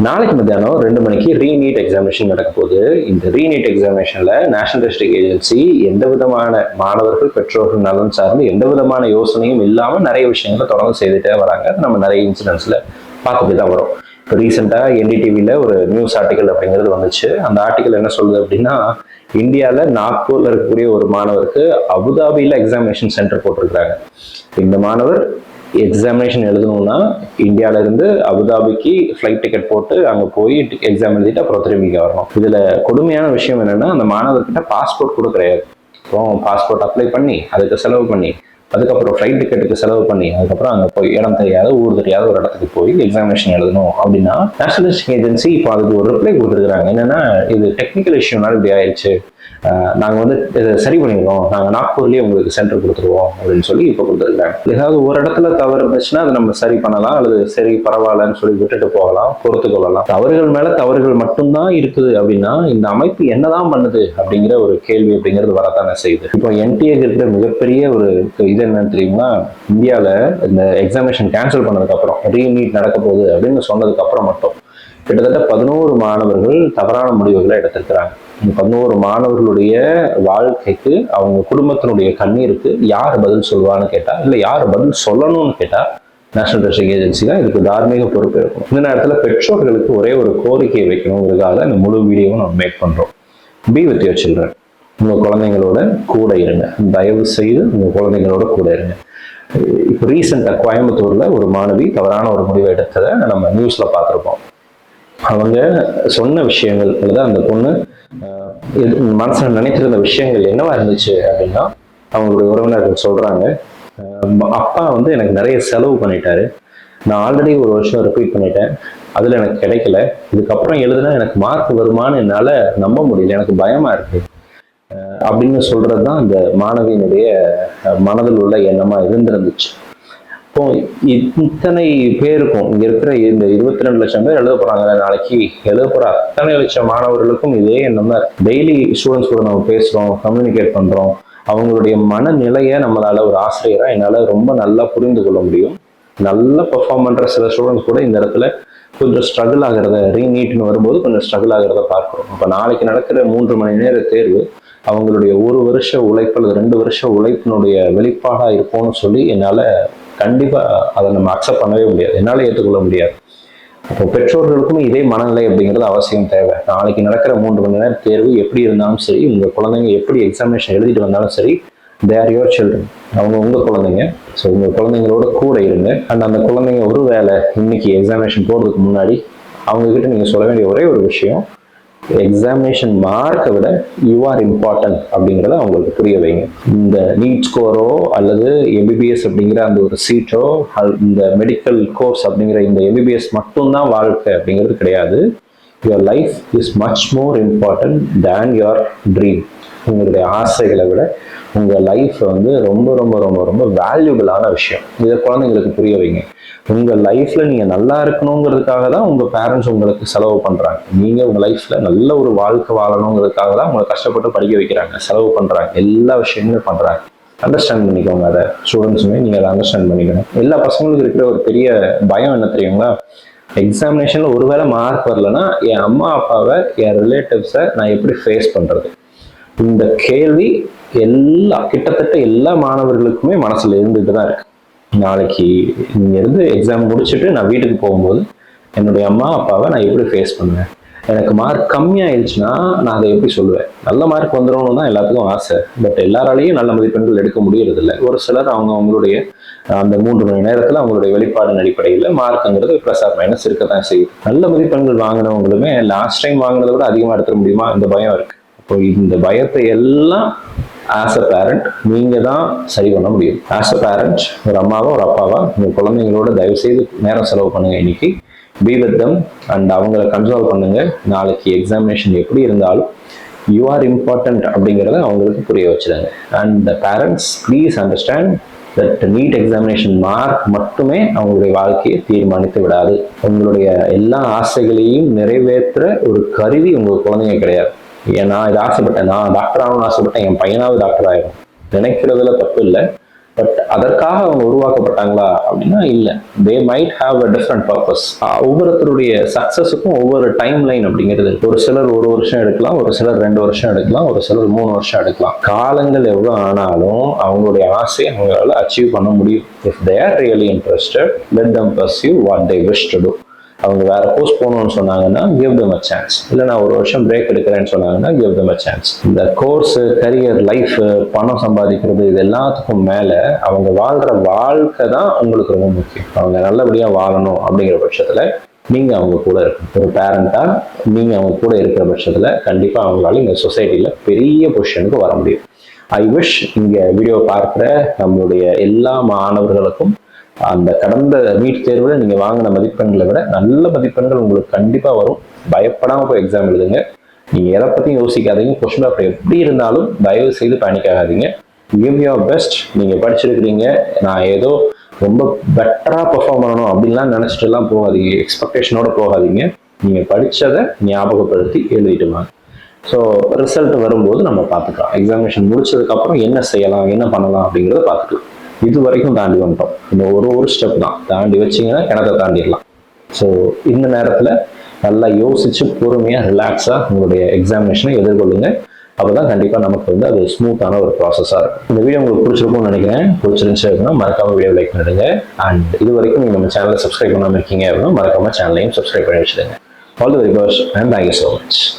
நாளைக்கு மத்தியானம் 2 மணிக்கு ரீநீட் எக்ஸாமினேஷன் நடக்க போகுது. இந்த ரீநீட் எக்ஸாமினேஷன்ல நேஷனல் டெஸ்டிங் ஏஜென்சி எந்த விதமான மாணவர்கள் பெற்றோர்கள் நலன் சார்ந்து எந்த விதமான யோசனையும் இல்லாம நிறைய விஷயங்களை தொடர்ந்து செய்துட்டே வராங்க. நம்ம நிறைய இன்சிடென்ட்ஸ்ல பார்த்துட்டு தான் வரும். இப்போ ரீசெண்டாக என்டிடிவியில் ஒரு நியூஸ் ஆர்டிக்கல் அப்படிங்கிறது வந்துச்சு. அந்த ஆர்டிக்கல் என்ன சொல்லுது அப்படின்னா, இந்தியாவில் நாக்பூர்ல இருக்கக்கூடிய ஒரு மாணவருக்கு அபுதாபியில் எக்ஸாமினேஷன் சென்டர் போட்டிருக்கிறாங்க. இந்த மாணவர் எக்ஸாமினேஷன் எழுதணும்னா இந்தியாவில இருந்து அபுதாபிக்கு ஃப்ளைட் டிக்கெட் போட்டு அங்கே போய் எக்ஸாம் எழுதிட்டு அப்புறம் திரும்பி வரணும். இதுல கொடுமையான விஷயம் என்னன்னா, அந்த மாணவர்கிட்ட பாஸ்போர்ட் கூட கிடையாது. அப்புறம் பாஸ்போர்ட் அப்ளை பண்ணி அதுக்கு செலவு பண்ணி அதுக்கப்புறம் ஃப்ளைட் டிக்கெட்டுக்கு செலவு பண்ணி அதுக்கப்புறம் அங்கே போய் இடம் தெரியாத ஊர் தெரியாத ஒரு இடத்துக்கு போய் எக்ஸாமினேஷன் எழுதணும் அப்படின்னா நேஷனல் டெஸ்டிங் ஏஜென்சி இப்போ அதுக்கு ஒரு ரிப்ளை கொடுத்துருக்காங்க. என்னன்னா, இது டெக்னிக்கல் இஷ்யூனால இப்படி ஆயிடுச்சு, நாங்கள் வந்து இதை சரி பண்ணிடுவோம், நாங்கள் நாக்பூர்லேயே உங்களுக்கு சென்டர் கொடுத்துருவோம் அப்படின்னு சொல்லி இப்போ கொடுத்துருக்காங்க. ஏதாவது ஒரு இடத்துல தவறு இருந்துச்சுன்னா அதை நம்ம சரி பண்ணலாம், அல்லது சரி பரவாயில்லன்னு சொல்லி விட்டுட்டு போகலாம், பொறுத்து கொள்ளலாம். தவறுகள் மேல தவறுகள் மட்டும்தான் இருக்குது அப்படின்னா இந்த அமைப்பு என்னதான் பண்ணுது அப்படிங்கிற ஒரு கேள்வி அப்படிங்கிறது வரத்தானே செய்யுது. இப்போ என்டிஏக்கு இருக்கிற மிகப்பெரிய ஒரு இது என்னன்னு தெரியுமா, இந்தியாவில் இந்த எக்ஸாமினேஷன் கேன்சல் பண்ணதுக்கு அப்புறம் ரீநீட் நடக்க போகுது அப்படின்னு சொன்னதுக்கு அப்புறம் மட்டும் கிட்டத்தட்ட 11 மாணவர்கள் தவறான முடிவுகளை எடுத்திருக்கிறாங்க. இந்த 11 மாணவர்களுடைய வாழ்க்கைக்கு அவங்க குடும்பத்தினுடைய கண்ணீருக்கு யார் பதில் சொல்லுவான்னு கேட்டா, இல்லை யார் பதில் சொல்லணும்னு கேட்டா நேஷனல் டெஸ்டிங் ஏஜென்சி தான் இதுக்கு தார்மீக பொறுப்பு இருக்கும். இந்த நேரத்தில் பெற்றோர்களுக்கு ஒரே ஒரு கோரிக்கையை வைக்கணுங்கிறதுக்காக இந்த முழு வீடியோவும் நம்ம மேக் பண்றோம். Be with your children. உங்க குழந்தைங்களோட கூட இருங்க, தயவு செய்து உங்க குழந்தைங்களோட கூட இருங்க. இப்போ ரீசெண்டாக கோயம்புத்தூர்ல ஒரு மாணவி தவறான ஒரு முடிவை எடுத்ததை நம்ம நியூஸ்ல பார்த்துருப்போம். அவங்க சொன்ன விஷயங்கள் அல்லது அந்த பொண்ணு மனசுல நினைத்திருந்த விஷயங்கள் என்னவா இருந்துச்சு அப்படின்னா, அவங்களுடைய உறவினர்கள் சொல்றாங்க, அப்பா வந்து எனக்கு நிறைய செலவு பண்ணிட்டாரு, நான் ஆல்ரெடி ஒரு வருஷம் ரிப்பீட் பண்ணிட்டேன், அதுல எனக்கு கிடைக்கல, இதுக்கப்புறம் எழுதுனா எனக்கு மார்க் வருமானு என்னால நம்ப முடியல, எனக்கு பயமா இருக்கு அப்படின்னு சொல்றதுதான் அந்த மாணவியினுடைய மனதில் உள்ள எண்ணமா இருந்திருந்துச்சு. இப்போ இத்தனை பேருக்கும் இங்க இருக்கிற இந்த 22 லட்சம் பேர் எழுத போறாங்க, நாளைக்கு எழுத போற அத்தனை லட்சம் மாணவர்களுக்கும் இதே எண்ணம் தான். டெய்லி ஸ்டூடெண்ட்ஸ் கூட நம்ம பேசுறோம், கம்யூனிகேட் பண்றோம். அவங்களுடைய மனநிலையை நம்மளால ஒரு ஆசிரியரா என்னால ரொம்ப நல்லா புரிந்து கொள்ள முடியும். நல்ல பெர்ஃபார்ம் பண்ற சில ஸ்டூடெண்ட்ஸ் கூட இந்த இடத்துல கொஞ்சம் ஸ்ட்ரகிள் ஆகிறத, ரீநீட்னு வரும்போது கொஞ்சம் ஸ்ட்ரகிள் ஆகிறத பார்க்கிறோம். அப்ப நாளைக்கு நடக்கிற 3 மணி நேர தேர்வு அவங்களுடைய 1 வருஷ உழைப்பு அல்லது 2 வருஷ உழைப்பினுடைய வெளிப்பாடா இருக்கும்னு சொல்லி என்னால கண்டிப்பா அதை நம்ம அக்செப்ட் பண்ணவே முடியாது, என்னால ஏற்றுக்கொள்ள முடியாது. அப்போ பெற்றோர்களுக்கும் இதே மனநிலை அப்படிங்கிறது அவசியம் தேவை. நாளைக்கு நடக்கிற 3 மணி நேரம் தேர்வு எப்படி இருந்தாலும் சரி, உங்க குழந்தைங்க எப்படி எக்ஸாமினேஷன் எழுதிட்டு வந்தாலும் சரி, தே ஆர் யுவர் சில்ட்ரன். அவங்க உங்க குழந்தைங்க. ஸோ உங்க குழந்தைங்களோட கூட இருங்க. அண்ட் அந்த குழந்தைங்க ஒரு வேளை இன்னைக்கு எக்ஸாமினேஷன் போறதுக்கு முன்னாடி அவங்க கிட்ட நீங்க சொல்ல வேண்டிய ஒரே ஒரு விஷயம், எக்ஸாமினேஷன் மார்க்கை விட யூ ஆர் இம்பார்ட்டன்ட் அப்படிங்கிறத அவங்களுக்கு புரிய வைங்க. இந்த நீட் ஸ்கோரோ அல்லது எம்பிபிஎஸ் அப்படிங்கிற அந்த ஒரு சீட்டோ, இந்த மெடிக்கல் கோர்ஸ் அப்படிங்கிற இந்த எம்பிபிஎஸ் மட்டும்தான் வாழ்க்கை அப்படிங்கிறது கிடையாது. Your life is much more important than your dream. உங்களுடைய ஆசைகளை விட உங்க லைஃப் வந்து ரொம்ப ரொம்ப ரொம்ப ரொம்ப வேல்யூபிளான விஷயம். இதை குழந்தைங்களுக்கு புரிய வைங்க. உங்க லைஃப்ல நீங்க நல்லா இருக்கணுங்கிறதுக்காக தான் உங்க பேரண்ட்ஸ் உங்களுக்கு செலவு பண்றாங்க. நீங்க உங்க லைஃப்ல நல்ல ஒரு வாழ்க்கை வாழணுங்கிறதுக்காக தான் உங்களை கஷ்டப்பட்டு படிக்க வைக்கிறாங்க, செலவு பண்றாங்க, எல்லா விஷயங்களும் பண்றாங்க. அண்டர்ஸ்டாண்ட் பண்ணிக்கோங்க. அதை ஸ்டூடெண்ட்ஸுமே நீங்க அதை அண்டர்ஸ்டாண்ட் பண்ணிக்கணும். எல்லா பசங்களுக்கும் இருக்கிற ஒரு பெரிய பயம் என்ன தெரியுங்களா, எக்ஸாமினேஷன்ல ஒருவேளை மார்க் வரலன்னா என் அம்மா அப்பாவை, என் ரிலேட்டிவ்ஸை நான் எப்படி ஃபேஸ் பண்றது? இந்த கேள்வி கிட்டத்தட்ட எல்லா மாணவர்களுக்குமே மனசுல இருந்துட்டு தான் இருக்கு. நாளைக்கு இங்க இருந்து எக்ஸாம் முடிச்சுட்டு நான் வீட்டுக்கு போகும்போது என்னுடைய அம்மா அப்பாவை நான் எப்படி ஃபேஸ் பண்ணுவேன்? எனக்கு மார்க் கம்மியாயிடுச்சுன்னா நான் அதை எப்படி சொல்லுவேன்? நல்ல மார்க் வந்துடணும்னு தான் எல்லாத்துக்கும் ஆசை. பட் எல்லாராலையும் நல்ல மதிப்பெண்கள் எடுக்க முடியறது இல்லை. ஒரு சிலர் அவங்களுடைய அந்த 3 மணி நேரத்துல அவங்களுடைய வெளிப்பாடின் அடிப்படையில் மார்க்குங்கிறது பிளஸ் ஆர் மைனஸ் இருக்கத்தான் செய்யுது. நல்ல மதிப்பெண்கள் வாங்கினவங்களுமே லாஸ்ட் டைம் வாங்கினதை விட அதிகமாக எடுத்துட முடியுமா? இந்த பயம் இருக்கு. இப்போ இந்த பயத்தை எல்லாம் ஆஸ் அ பேரண்ட் நீங்க தான் சரி பண்ண முடியும். ஆஸ் அ பேரண்ட், ஒரு அம்மாவா ஒரு அப்பாவா உங்க குழந்தைங்களோட தயவு செய்து நேரம் செலவு பண்ணுங்க. இன்னைக்கு பி வித் தம் அண்ட் அவங்கள கன்சோல் பண்ணுங்க. நாளைக்கு எக்ஸாமினேஷன் எப்படி இருந்தாலும் யூ ஆர் இம்பார்ட்டன்ட் அப்படிங்கிறத அவங்களுக்கு புரிய வச்சிருங்க. And the parents please understand that NEET examination mark மட்டுமே அவங்களுடைய வாழ்க்கையை தீர்மானித்து விடாது. உங்களுடைய எல்லா ஆசைகளையும் நிறைவேற்ற ஒரு கருவி உங்க குழந்தைங்க கிடையாது. நான் இதை ஆசைப்பட்டேன், நான் டாக்டர் ஆகணும்னு ஆசைப்பட்டேன், என் பையனாவது டாக்டர் ஆயிடும் நினைக்கிறதுல தப்பு இல்லை. பட் அதற்காக அவங்க உருவாக்கப்பட்டாங்களா அப்படின்னா இல்லை. They might have a different purpose. ஒவ்வொருத்தருடைய சக்சஸுக்கும் ஒவ்வொரு டைம் லைன் அப்படிங்கிறது. ஒரு சிலர் 1 வருஷம் எடுக்கலாம், ஒரு சிலர் 2 வருஷம் எடுக்கலாம், ஒரு சிலர் 3 வருஷம் எடுக்கலாம். காலங்கள் எவ்வளோ ஆனாலும் அவங்களுடைய ஆசையை அவங்களால அச்சீவ் பண்ண முடியும். If they are really interested, let them pursue what they wish to do. அவங்க வேற கோர்ஸ் போகணும்னு சொன்னாங்கன்னா கிவ் தம் அ சான்ஸ். இல்லை நான் 1 வருஷம் பிரேக் எடுக்கிறேன்னு சொன்னாங்கன்னா கிவ் தம் அ சான்ஸ். இந்த கோர்ஸ், கரியர், லைஃப், பணம் சம்பாதிக்கிறது இது எல்லாத்துக்கும் மேல அவங்க வாழ்ற வாழ்க்கை தான் உங்களுக்கு ரொம்ப முக்கியம். அவங்க நல்லபடியா வாழணும் அப்படிங்கிற பட்சத்துல நீங்க அவங்க கூட இருக்கணும். ஒரு பேரண்டா நீங்க அவங்க கூட இருக்கிற பட்சத்துல கண்டிப்பா அவங்களால இந்த சொசைட்டில பெரிய பொசிஷனுக்கு வர முடியும். ஐ விஷ் இங்க வீடியோ பார்க்குற நம்மளுடைய எல்லா மாணவர்களுக்கும் அந்த கடந்த நீட் தேர்வில் நீங்க வாங்கின மதிப்பெண்களை விட நல்ல மதிப்பெண்கள் உங்களுக்கு கண்டிப்பா வரும். பயப்படாம போய் எக்ஸாம் எழுதுங்க. நீங்க எதை பத்தியும் யோசிக்காதீங்க. கொஸ்டின் பேப்பர் எப்படி இருந்தாலும் தயவு செய்து பேனிக் ஆகாதீங்க. Give your best. நீங்க படிச்சிருக்கிறீங்க, நான் ஏதோ ரொம்ப பெட்டரா பெர்ஃபார்ம் பண்ணணும் அப்படின்லாம் நினைச்சிட்டு எல்லாம் போகாதீங்க. எக்ஸ்பெக்டேஷனோட போகாதீங்க. நீங்க படிச்சதை ஞாபகப்படுத்தி எழுதிட்டு வாங்க. ஸோ ரிசல்ட் வரும்போது நம்ம பார்த்துக்கலாம். எக்ஸாமினேஷன் முடிச்சதுக்கு அப்புறம் என்ன செய்யலாம், என்ன பண்ணலாம் அப்படிங்கிறத பார்த்துக்கலாம். இது வரைக்கும் தாண்டி வந்துட்டோம். இந்த ஒரு ஸ்டெப் தான் தாண்டி வச்சிங்கன்னா கிணத்தை தாண்டிடலாம். ஸோ இந்த நேரத்தில் நல்லா யோசிச்சு பொறுமையாக ரிலாக்ஸாக உங்களுடைய எக்ஸாமினேஷனை எதிர்கொள்ளுங்க. அப்போதான் கண்டிப்பாக நமக்கு வந்து அது ஸ்மூத்தான ஒரு ப்ராசஸாக இருக்கும். இந்த வீடியோ உங்களுக்கு பிடிச்சிருக்கும்னு நினைக்கிறேன். பிடிச்சிருந்துச்சு அப்படின்னா மறக்காம வீடியோ லைக் பண்ணிடுங்க. அண்ட் இது வரைக்கும் நீங்கள் நம்ம சேனலை சப்ஸ்கிரைப் பண்ணாமல் இருக்கீங்க அப்படின்னா மறக்காம சேனலையும் சப்ஸ்கிரைப் பண்ணி வச்சுடுங்க. All the very best and thank you so much.